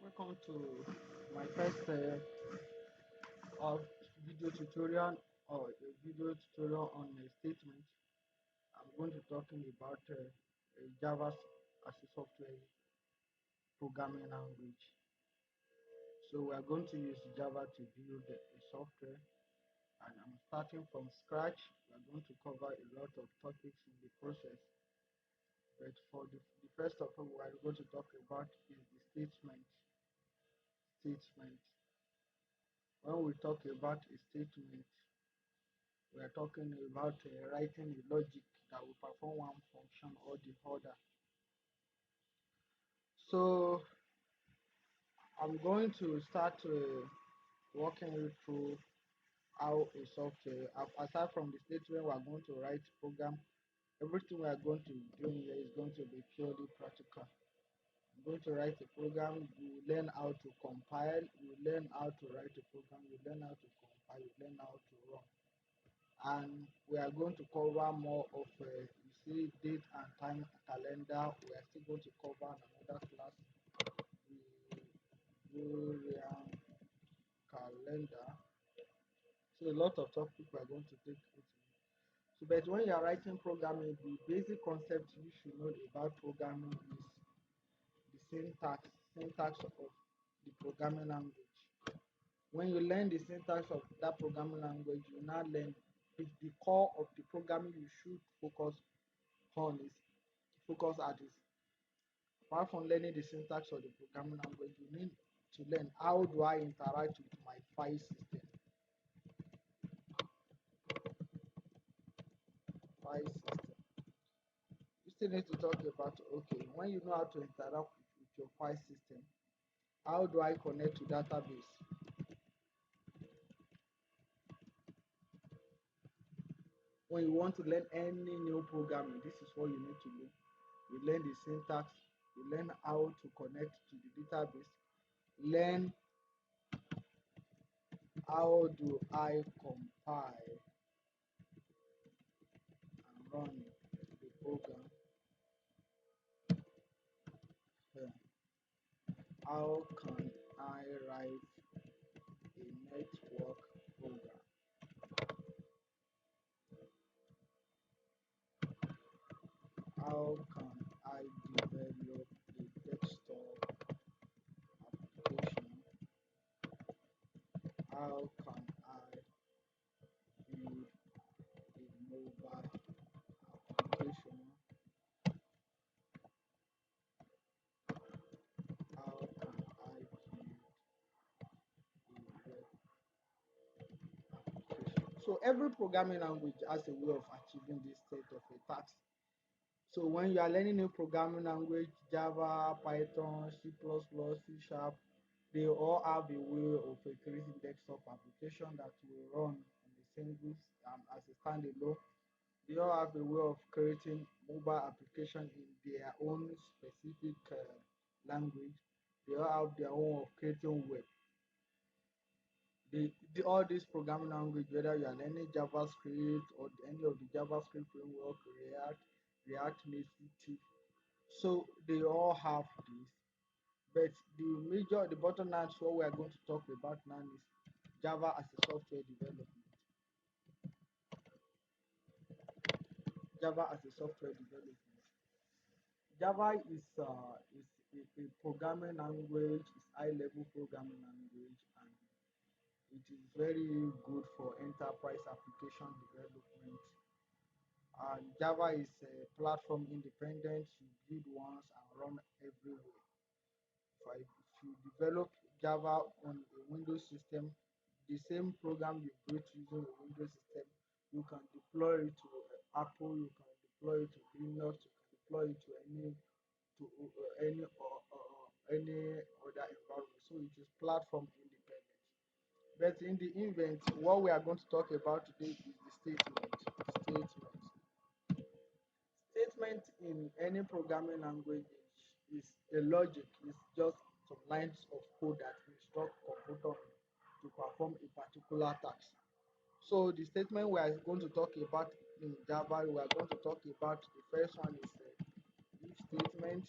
Welcome to my first of video tutorial or a video tutorial on a statement. I'm going to talking about Java as a software programming language. So we are going to use Java to build a software, and I'm starting from scratch. We are going to cover a lot of topics in the process. But for the first of all, we are going to talk about is the statement. Statement. When we talk about a statement, we are talking about writing a logic that will perform one function or the other. So I'm going to start walking you through how a software, aside from the statement we are going to write program, everything we are going to do here is going to be purely practical. I'm going to write a program, you learn how to compile, you learn how to write a program, you learn how to compile, you learn how to run. And we are going to cover more of you see date and time calendar. We are still going to cover another class the Gregorian calendar. So a lot of topics we are going to take it. So but when you are writing programming, the basic concept you should know about programming is the syntax of the programming language. When you learn the syntax of that programming language, you now learn the core of the programming you should on is focus at is apart from learning the syntax of the programming language, you need to learn how do I interact with my file system. File system. You still need to talk about okay, when you know how to interact with your file system, how do I connect to database? When you want to learn any new programming, this is what you need to do. You learn the syntax, you learn how to connect to the database, learn how do I compile and run the program. How can I write a network program? How can I develop a desktop application? How can I build a mobile application? How can I build a web application? So every programming language has a way of achieving this state of a task. So when you are learning new programming language, Java, Python, C++, C Sharp, they all have a way of creating desktop application that will run on a single as a standalone. They all have a way of creating mobile application in their own specific language. They all have their own of creating web. All these programming language, whether you are learning JavaScript or any of the JavaScript framework, React Native, so they all have this. But the bottom line, what we are going to talk about now is Java as a software development. Java as a software development. Java is a programming language, is high level programming language, and it is very good for enterprise application development. And Java is a platform independent. You build once and run everywhere. If you develop Java on a Windows system, the same program you built using a Windows system, you can deploy it to Apple, you can deploy it to Linux, you can deploy it to any other environment. So it is platform independent. But in the event, what we are going to talk about today is the statement. Statement. Statement in any programming language is a logic, is just some lines of code that instruct computer to perform a particular task. So the statement we are going to talk about in Java, we are going to talk about the first one is if statement.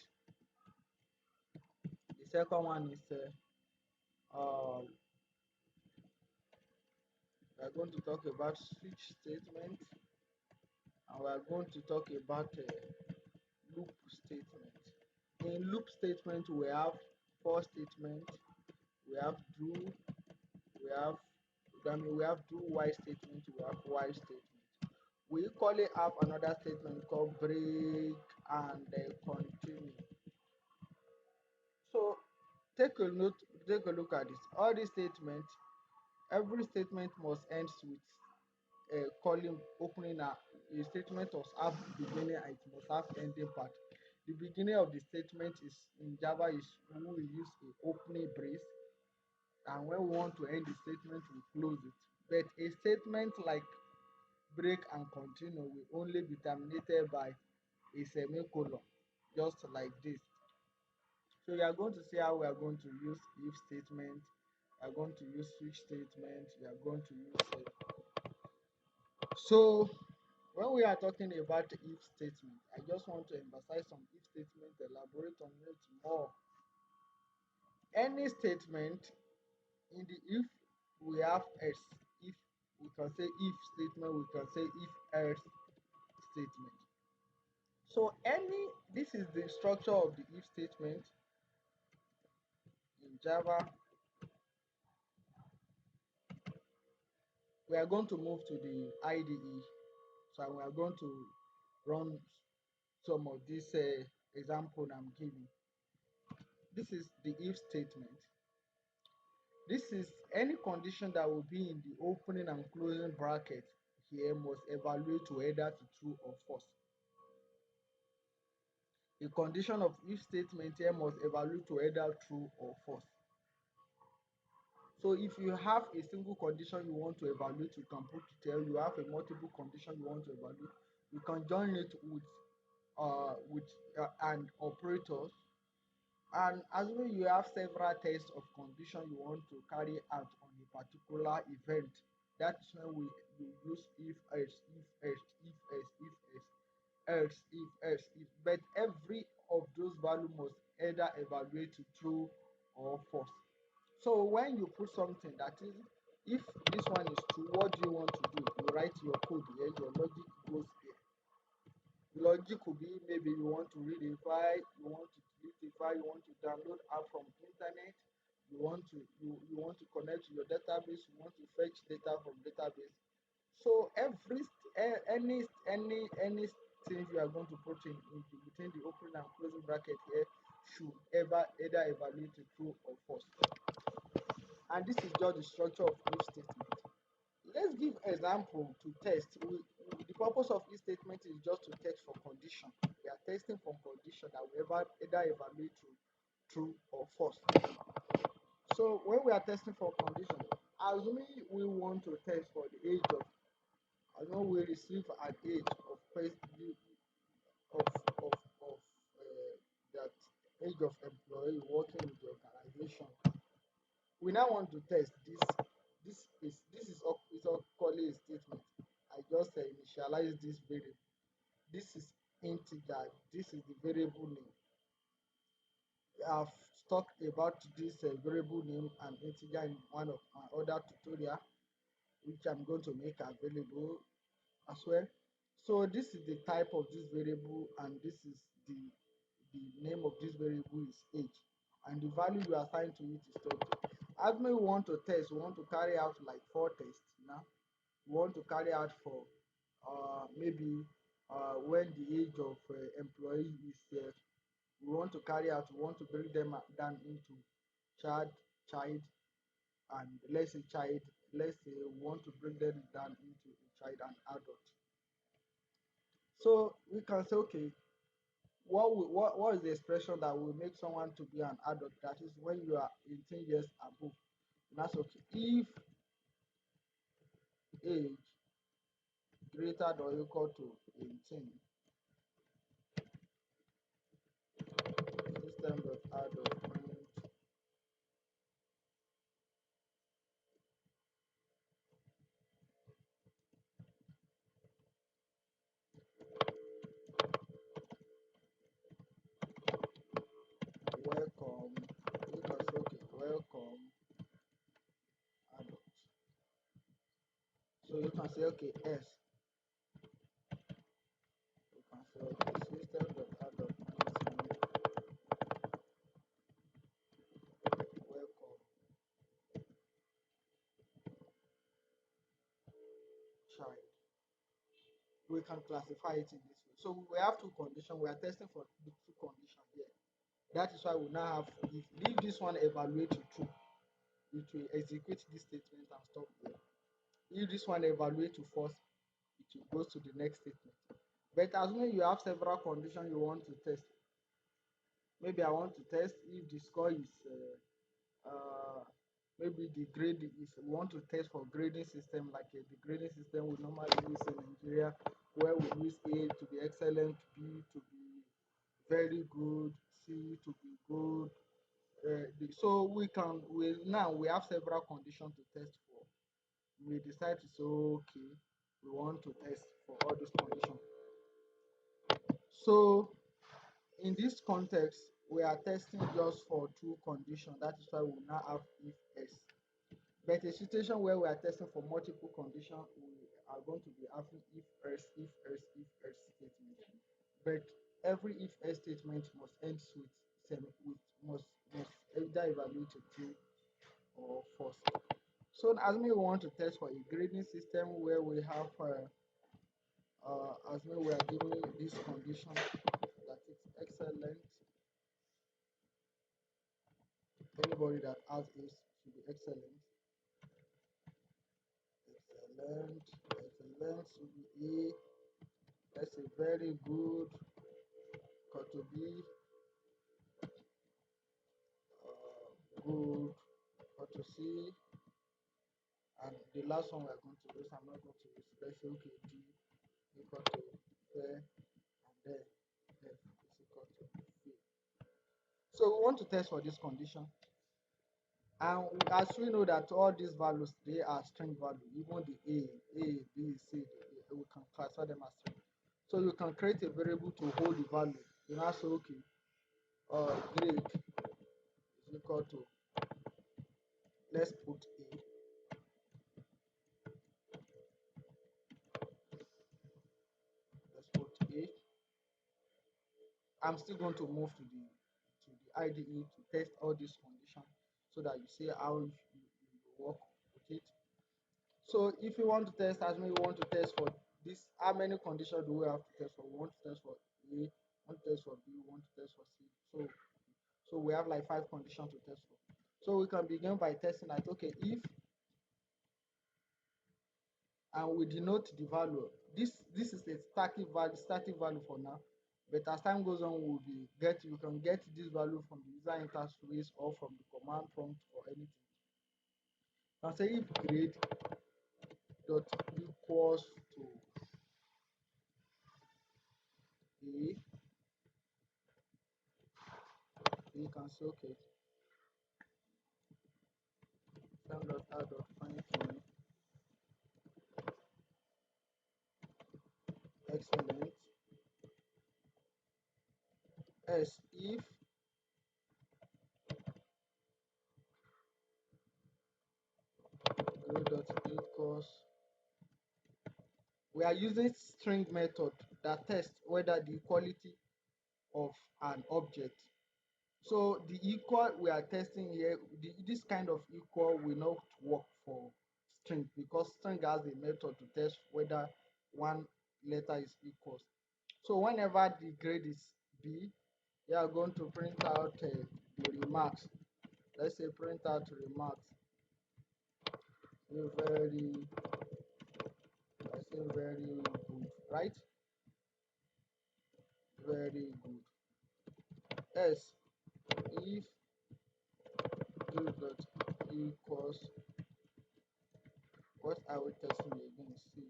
The second one is we are going to talk about switch statement, and we are going to talk about loop statement. In loop statement, we have for statement, we have do, we have we have do while statement, we have while statement. We equally have another statement called break and continue. So take a note, take a look at this. All these statements, every statement must end with a calling opening a statement must have beginning and it must have ending part. The beginning of the statement is in Java is when we use a opening brace, and when we want to end the statement we close it. But a statement like break and continue will only be terminated by a semicolon, just like this. So we are going to see how we are going to use if statement, we are going to use switch statement, we are going to use so when we are talking about if statement, I just want to emphasize some if statement, elaborate on it more. Any statement in the if we have else, if we can say if statement, we can say if else statement. So any this is the structure of the if statement in Java. We are going to move to the IDE. So we are going to run some of this example I'm giving. This is the if statement. This is any condition that will be in the opening and closing bracket here must evaluate to either to true or false. The condition of if statement here must evaluate to either true or false. So if you have a single condition you want to evaluate, you can put tell you have a multiple condition you want to evaluate, you can join it with and operators. And assuming you have several tests of condition you want to carry out on a particular event, that's when we you use if else, if else, if else, if else, else, if else, if. But every of those values must either evaluate to true or false. So when you put something that is, if this one is true, what do you want to do? You write your code here, your logic goes here. Logic could be maybe you want to read a file, you want to delete a file, you want to download app from internet, you want to connect to your database, you want to fetch data from database. So any thing you are going to put in between the opening and closing bracket here should either evaluate to true or false. And this is just the structure of if statement. Let's give example to test. The purpose of this statement is just to test for condition. We are testing for condition that we either evaluate to true or false. So when we are testing for condition, assuming we want to test for the age of, assuming we receive an age of of of, of that age of employee working with the organization, we now want to test this. This is called a statement. I just initialize this variable. This is integer. This is the variable name. I've talked about this variable name and integer in one of my other tutorial, which I'm going to make available as well. So this is the type of this variable, and this is the name of this variable is age, and the value you assign to it is 20. As we want to test, we want to carry out like 4 tests now. We want to carry out for maybe when the age of employee is we want to carry out, we want to break them down into child, and let's say child, let's say we want to break them down into a child and adult. So we can say, okay, what is the expression that will make someone to be an adult? That is when you are 18 years above. And that's okay. If age greater than or equal to 18, system.adult print welcome you can say okay s. You can say okay system.out.println welcome child. We can classify it in this way. So we have two conditions. We are testing for the two conditions here. That is why we now have if this one evaluate to true, it will execute this statement and stop there. If this one evaluate to false, it will go to the next statement. But assuming you have several conditions you want to test, maybe I want to test if the score is maybe the grade is we want to test for grading system like the grading system we normally use in Nigeria, where we use A to be excellent, B to be very good, C to be good. So we have several conditions to test for. We decide to say okay, we want to test for all these conditions. So in this context, we are testing just for two conditions. That is why we now have if else. But a situation where we are testing for multiple conditions, we are going to be having if else, if else, if else statement. But every if else statement must end with must either evaluate to true or false. So as we want to test for a grading system where we have as we are given this condition that it's excellent. Anybody that has this should be excellent. Excellent, excellent should be A. That's a very good. Got to be good. Got to see. And the last one we're going to use, I'm not going to use. Let's say okay, D equal to fair, and then F is equal to fair. So we want to test for this condition. And as we know that all these values, they are string value, even the A, B, C, we can classify them as string. So you can create a variable to hold the value. You now say, okay, grade is equal to, let's put A, let's put A. I'm still going to move to the IDE to test all these conditions so that you see how you work with it. So if you want to test, as we want to test for this, how many conditions do we have to test for? We want to test for A, we want to test for B, we want to test for C. So we have like 5 conditions to test for. So we can begin by testing that okay, if and we denote the value. This is a static value for now. But as time goes on, we can get this value from the user interface or from the command prompt or anything. Now say if grade dot equals to A, you can say okay, find excellent s if grade dot equals. We are using string method that tests whether the equality of an object. So the equal we are testing here, this kind of equal will not work for string because string has a method to test whether one letter is equals. So whenever the grade is B, we are going to print out the remarks. Let's say print out remarks. Very, I say very good, right? Very good. S if grade dot equals, what are we testing again? See.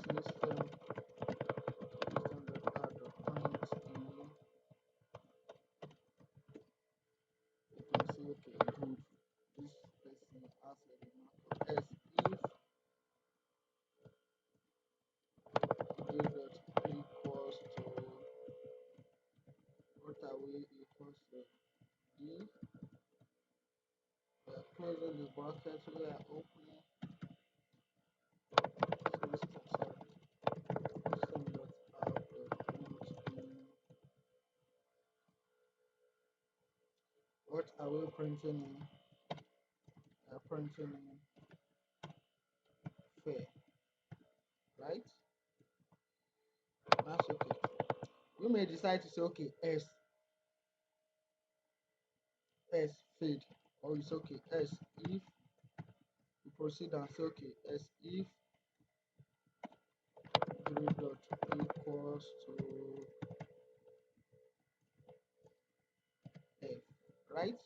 System.out.println, you can say okay good, this person has a remark of s if grade dot equals to, what are we equals to D closing the bracket, we are opening. So system, sorry, system dot out dot print. What are we printing in? Printing in fair, right? That's okay. We may decide to say, okay, S fade, or it's okay, S if we proceed and say, okay, S if grid dot equals to F, right?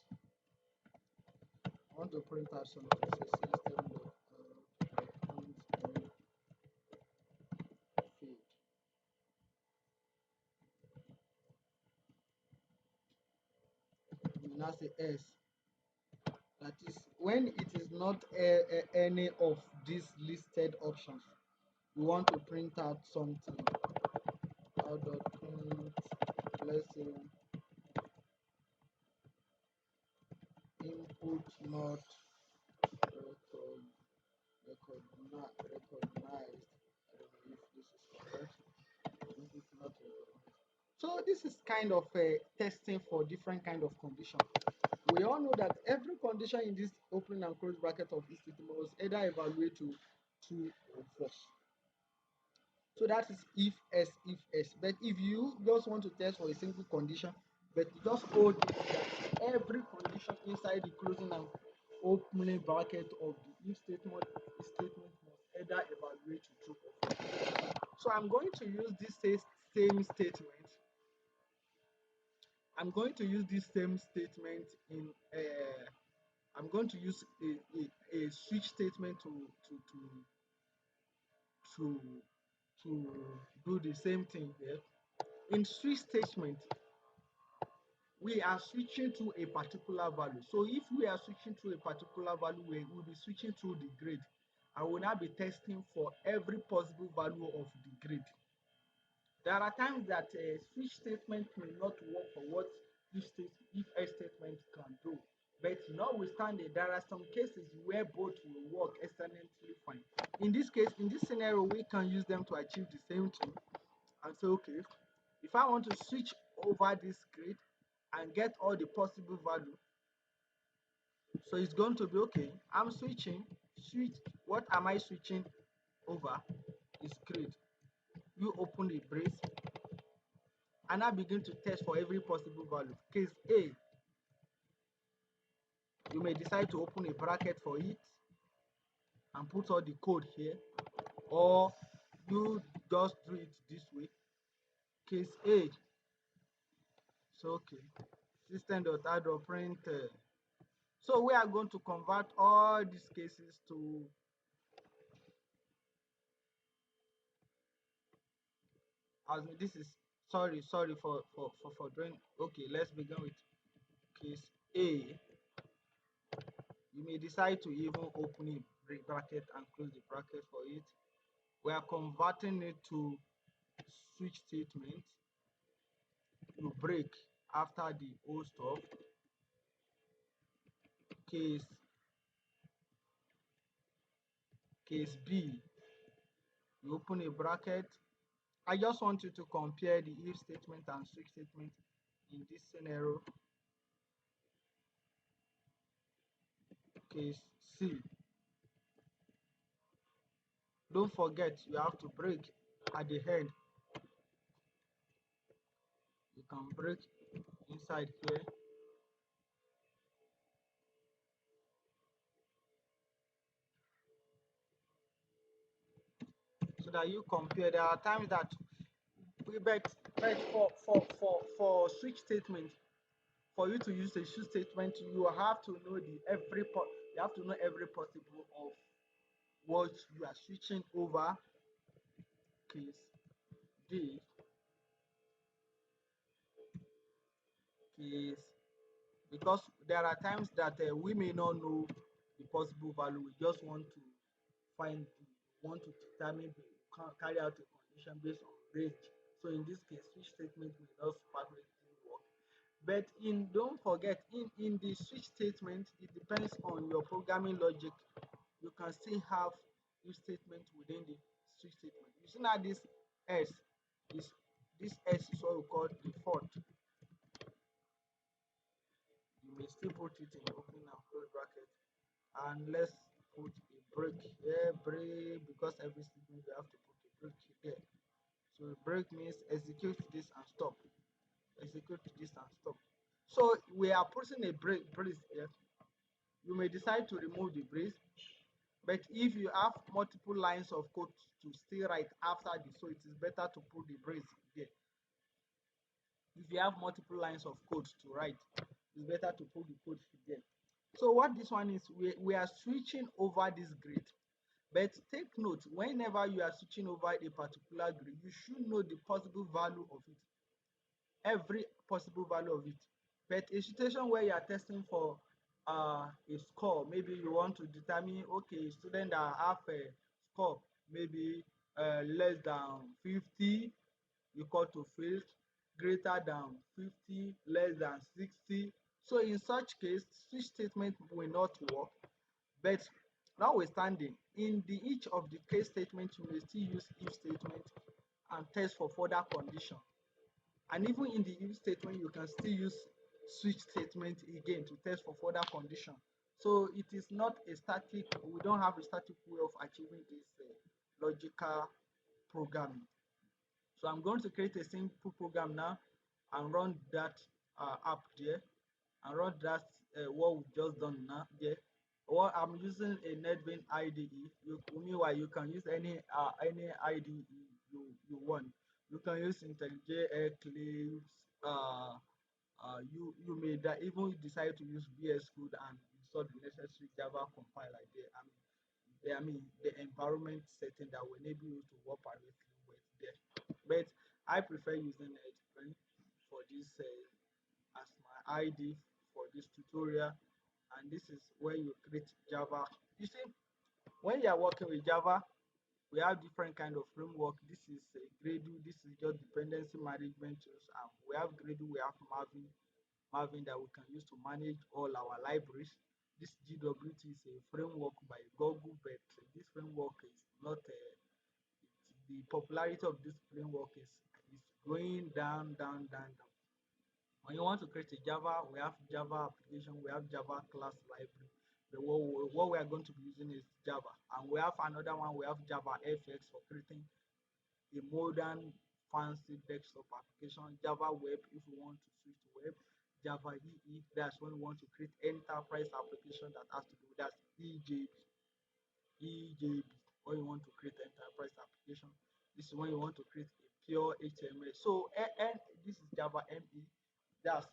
I want to print out something, say system dot print in field. We now say S. That is when it is not any of these listed options. We want to print out something. How dot print, let's say input not record, recognized. I don't know if this is correct. Input not recognized. So this is kind of testing for different kind of conditions. We all know that every condition in this open and close bracket of this statement must either evaluate to true or false. So that is if S. But if you just want to test for a single condition, but you just hold it that every condition inside the closing and opening bracket of the if statement must either evaluate to true or false. So I'm going to use this same statement. I'm going to use this same statement in I'm going to use a switch statement to to do the same thing here. In switch statement, we are switching to a particular value. So if we are switching to a particular value, we will be switching to the grid. I will now be testing for every possible value of the grid. There are times that a switch statement may not work for what if a statement can do. But notwithstanding, there are some cases where both will work excellently fine. In this case, in this scenario, we can use them to achieve the same thing and say, okay, if I want to switch over this grid and get all the possible value, so it's going to be okay. I'm switching. Switch. What am I switching over? Is grid. You open the brace and I begin to test for every possible value. Case A, you may decide to open a bracket for it and put all the code here, or you just do it this way. Case A, so okay, system.out.print. So we are going to convert all these cases to as this is sorry for doing. Okay, let's begin with case A. You may decide to even open a bracket and close the bracket for it. We are converting it to switch statement. You break after the whole stuff. Case case B, you open a bracket. I just want you to compare the if statement and switch statement in this scenario. Case C, don't forget you have to break at the end. You can break inside here. So that you compare. There are times that but for switch statement, for you to use a switch statement, you have to know you have to know every possible of what you are switching over. Case D, case, because there are times that we may not know the possible value. We just want to want to determine carry out a condition based on range. So in this case, switch statement will not perfectly work. But in don't forget in the switch statement, it depends on your programming logic. You can still have if statement within the switch statement. You see now s is this s is what we call default. You may still put it in opening and close bracket. And let's put a break here, break, because every statement you have to put a break here. So break means execute this and stop. Execute this and stop. So we are putting a brace here. You may decide to remove the brace, but if you have multiple lines of code to still write after this, so it is better to put the brace there. If you have multiple lines of code to write, it's better to put the code there. So what this one is, we are switching over this grid. But take note, whenever you are switching over a particular grid, you should know the possible value of it, every possible value of it. But a situation where you are testing for a score, maybe you want to determine, okay, student that have a score maybe less than 50 equal to failed, greater than 50 less than 60. So in such case, switch statement will not work. But notwithstanding, in the each of the case statements, you may still use if statement and test for further condition. And even in the if statement, you can still use switch statement again to test for further condition. So it is not a static, we don't have a static way of achieving this logical programming. So I'm going to create a simple program now and run that app there and run that what we've just done now there. Or I'm using a NetBeans IDE. Meanwhile, you can use any IDE you want. You can use IntelliJ, Eclipse. You may even decide to use VS Code and install the necessary Java compiler there. The environment setting that will enable you to work directly with there. But I prefer using NetBeans for this as my ID for this tutorial, and this is where you create Java. You see, when you are working with Java, we have different kind of framework. This is Gradle. This is just dependency management tools. We have Gradle, we have Maven that we can use to manage all our libraries. This GWT is a framework by Google, but this framework is not the popularity of this framework is going down. When you want to create a Java, we have Java application, we have Java class library. But what we are going to be using is Java. And we have another one, we have Java FX for creating a modern fancy desktop application. Java Web if we want to switch to web. Java EE, that's when we want to create enterprise application that has to do, that's EJB, when you want to create enterprise application. This is when you want to create a pure HTML. So this is Java ME, that's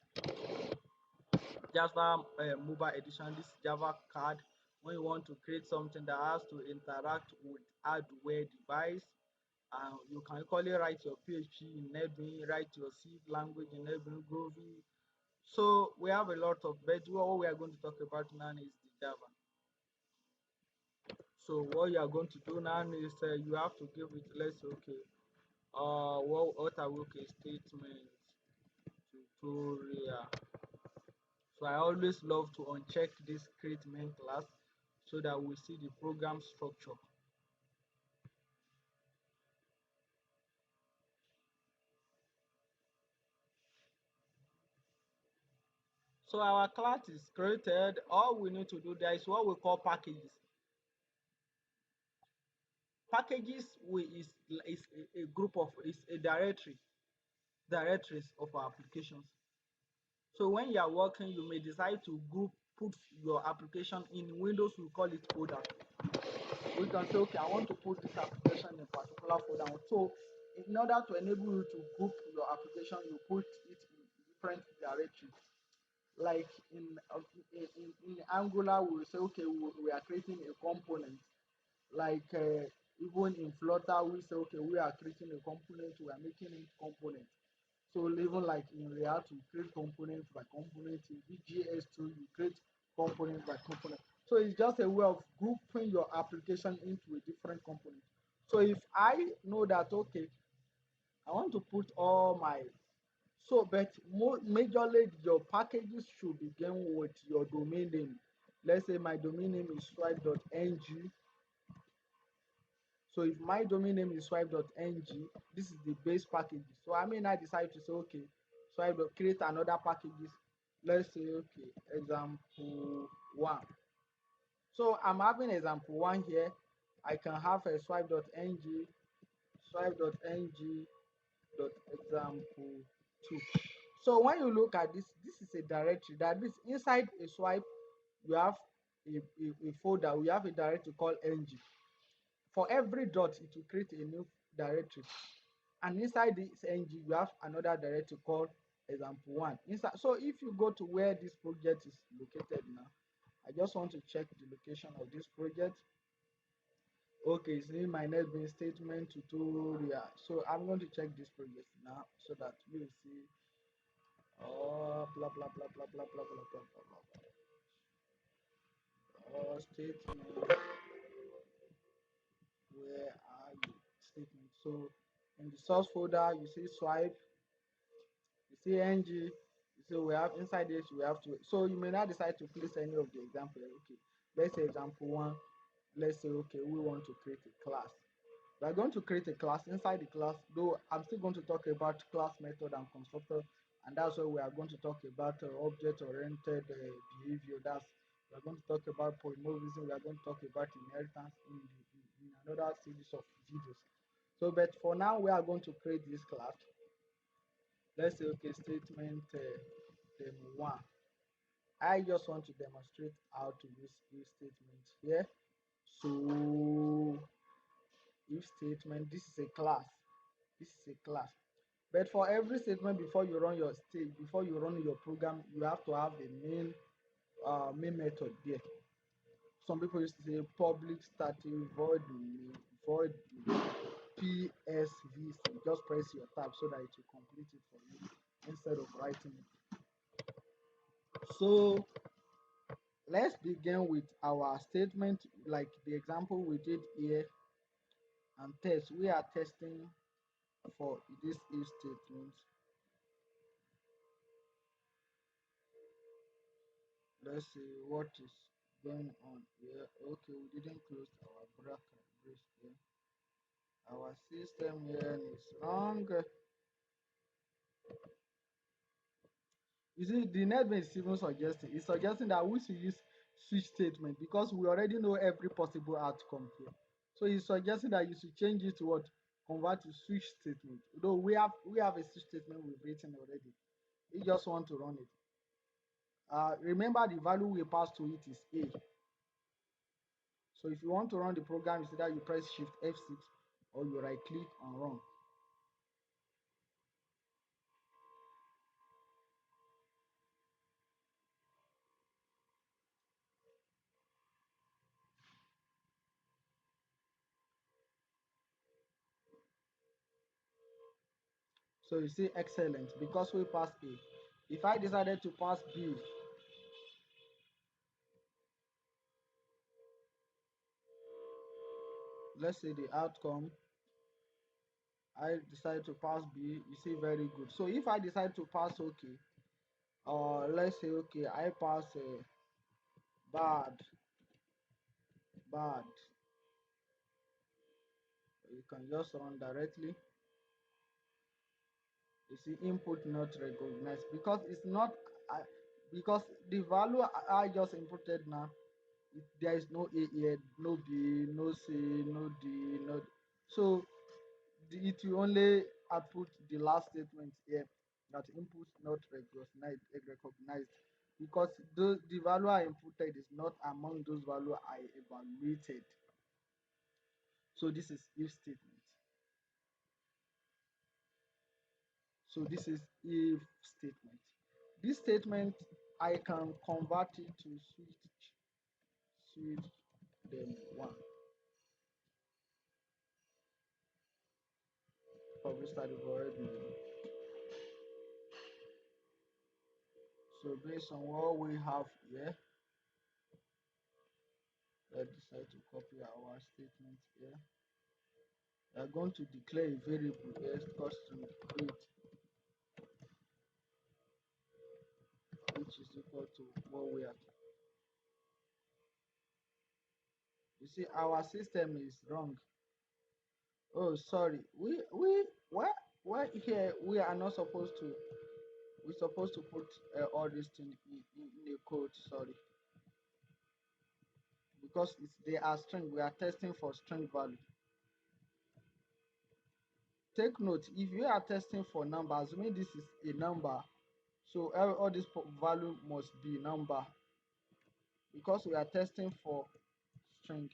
Java mobile edition. This Java card, when you want to create something that has to interact with hardware device, you can equally write your PHP in NetBeans, write your C language in NetBeans, Groovy. So we have a lot of, but what we are going to talk about now is the Java. So what you are going to do now is you have to give it, let's say, okay, what are we, okay, statement tutorial. So I always love to uncheck this create main class so that we see the program structure. So our class is created. All we need to do there is what we call packages. Packages is a group of, is a directories of our applications. So when you are working, you may decide to put your application in Windows. We call it folder. We can say, okay, I want to put this application in a particular folder. So in order to enable you to group your application, you put it in different directories. Like in Angular, we will say, okay, we are creating a component. Like even in Flutter, we say, okay, we are creating a component, we are making it component. So even like in React, you create component by component. In VGS too, you create component by component. So it's just a way of grouping your application into a different component. So if I know that, okay, I want to put all my So, but majorly your packages should begin with your domain name. Let's say my domain name is swipe.ng. So if my domain name is swipe.ng, this is the base package. So I may not decide to say, okay, swipe create another packages. Let's say, okay, example one. So I'm having example one here. I can have a swipe.ng, swipe.ng dot example two. So when you look at this, this is a directory. That means inside a swipe, you have a folder. We have a directory called ng. For every dot, it will create a new directory. And inside this ng, you have another directory called example one. Inside, so if you go to where this project is located now, I just want to check the location of this project. Okay, see my NetBeans statement tutorial. So I'm going to check this project now so that you will see. Oh, blah blah blah blah blah blah blah blah blah blah. Oh, statement. Where are you? Statement. So in the source folder, you see swipe, you see ng. So we have inside this, we have to. So you may not decide to place any of the example. Okay, let's say example one. Let's say okay, we want to create a class. We are going to create a class. Inside the class, though I'm still going to talk about class method and constructor, and that's why we are going to talk about object-oriented behavior. That's we are going to talk about polymorphism. We are going to talk about inheritance in another series of videos. So, but for now, we are going to create this class. Let's say okay, statement demo one. I just want to demonstrate how to use if statement here. So, if statement, this is a class. This is a class. But for every statement before you run your stage, before you run your program, you have to have a main method there. Some people used to say public static void void PSV. So just press your tab so that it will complete it for you instead of writing it. So let's begin with our statement, like the example we did here, and test. We are testing for this if statement. Let's see what is going on here. Okay, we didn't close our brace here. Our system here is wrong. You see, the NetBeans is even suggesting, it's suggesting that we should use switch statement because we already know every possible outcome here. So it's suggesting that you should change it to what? Convert to switch statement. Though we have a switch statement we've written already. We just want to run it. Remember the value we pass to it is A. So if you want to run the program, it's either you press Shift F6 or you right click and run. So you see excellent because we passed A. If I decided to pass B, let's say the outcome, I decide to pass B, you see very good. So if I decide to pass okay, let's say okay, I pass bad, bad. You can just run directly. You see input not recognized because it's not because the value I just inputted now, there is no A here, no B, no C, no D, no. So it will only output the last statement here that input not recognized because the value I inputted is not among those value I evaluated. So this is if statement. So this is if statement. This statement I can convert it to switch them one. Publish static void main. So based on what we have here, let's decide to copy our statement here. We are going to declare a variable here custom create which is equal to what we are. You see, our system is wrong. Oh, sorry. Why here we are not supposed to. We're supposed to put all this thing in a code. Sorry, because they are string. We are testing for string value. Take note, if you are testing for number, assuming this is a number, so all this value must be number because we are testing for string.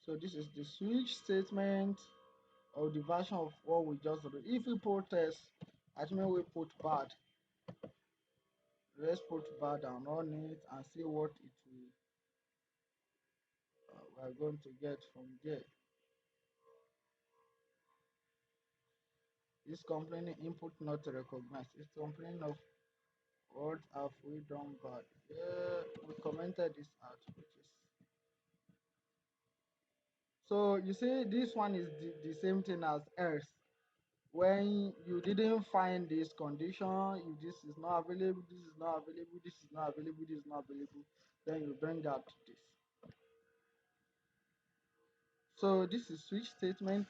So this is the switch statement or the version of what we just did. If we put test, assuming we put bad, let's put bad and run it and see what it will we are going to get from there. It's complaining input not recognized. It's complaining of what have we done bad. Yeah, we commented this out, which is so you see this one is the same thing as else. When you didn't find this condition, if this is not available, this is not available, this is not available, this is not available, then you bring out this. So this is switch statement,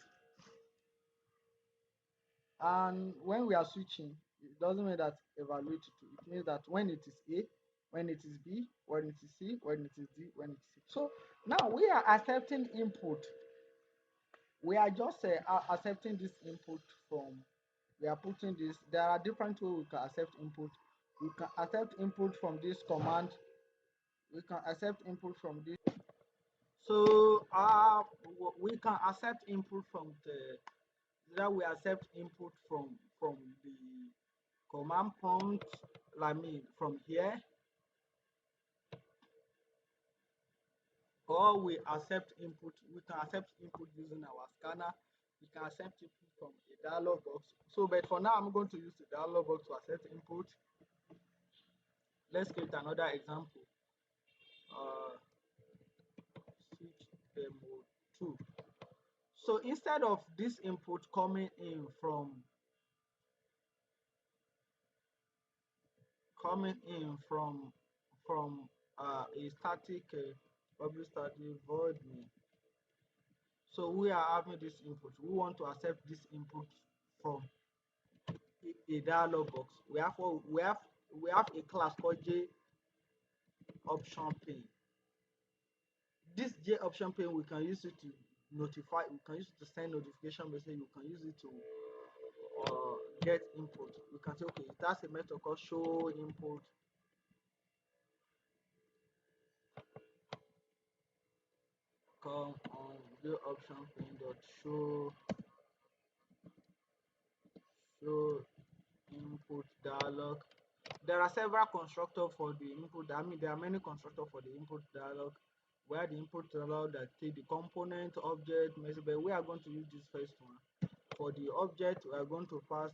and when we are switching, it doesn't mean that evaluate to. It means that when it is A, when it is B, when it is C, when it is D, when it is C. So now we are accepting input. We are just accepting this input from. We are putting this. There are different ways we can accept input. We can accept input from this command. We can accept input from this. So we can accept input from the. That we accept input from the command prompt, I mean from here, or we accept input. We can accept input using our scanner. We can accept input from a dialog box. So, but for now, I'm going to use the dialog box to accept input. Let's create another example. Switch demo 2. So instead of this input coming in from a static public static void main. So we are having this input. We want to accept this input from a dialog box. We have a class called J option pane. This J option pane we can use it to notify. We can use it to send notification message. We can use it to get input. We can say okay, it has a method called show input. Come on J option pane dot show input dialog. There are several constructors for the input. I mean, there are many constructors for the input dialog, where the input dialog that take the component, object, message. But we are going to use this first one. For the object, we are going to pass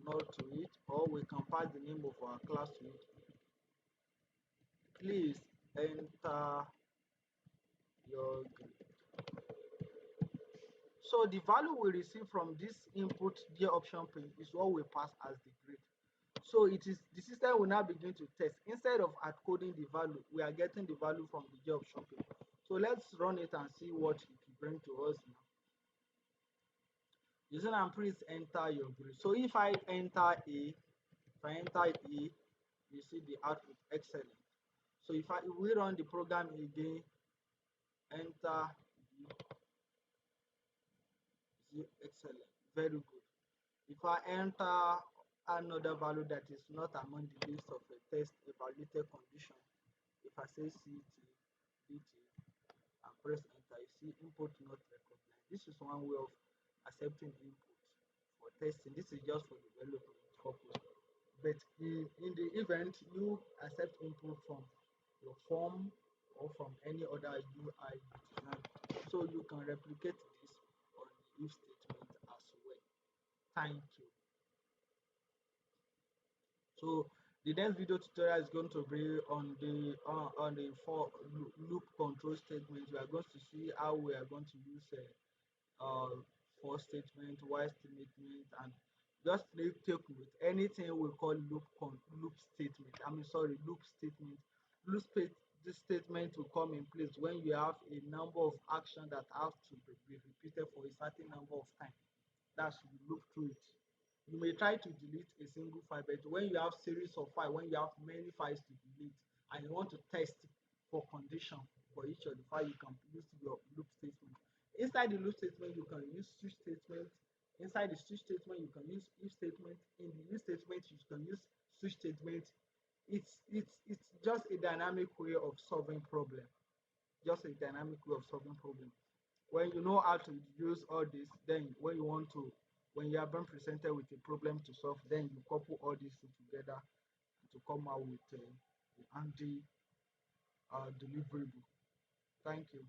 null to it, or we can pass the name of our class to it. Please enter your grade. So the value we receive from this input J option pane is what we pass as the grade. So it is the system will now begin to test. Instead of coding the value, we are getting the value from the J option pane. So let's run it and see what it will bring to us now. Using and please enter your grade. So if I enter A, you see the output excellent. So if we run the program again, enter excellent, very good. If I enter another value that is not among the list of a test evaluated condition, if I say CT, DT, and press enter, you see input not recognized. This is one way of accepting input for testing. This is just for development purpose. But in the event you accept input from your form or from any other UI design, so you can replicate this on the if statement as well. Thank you. So The next video tutorial is going to be on the for loop control statement. We are going to see how we are going to use for statement, while statement, and just take with anything we call loop statement. I mean, sorry, loop statement. This statement will come in place when you have a number of actions that have to be repeated for a certain number of time. That's you loop through it. You may try to delete a single file, but when you have series of files, when you have many files to delete, and you want to test for condition for each of the file, you can use your loop statement. Inside the loop statement, you can use switch statement. Inside the switch statement, you can use if statement. In the if statement, you can use switch statement. It's just a dynamic way of solving problem. Just a dynamic way of solving problem. When you know how to use all this, then when you are being presented with a problem to solve, then you couple all these two together to come out with a handy deliverable. Thank you.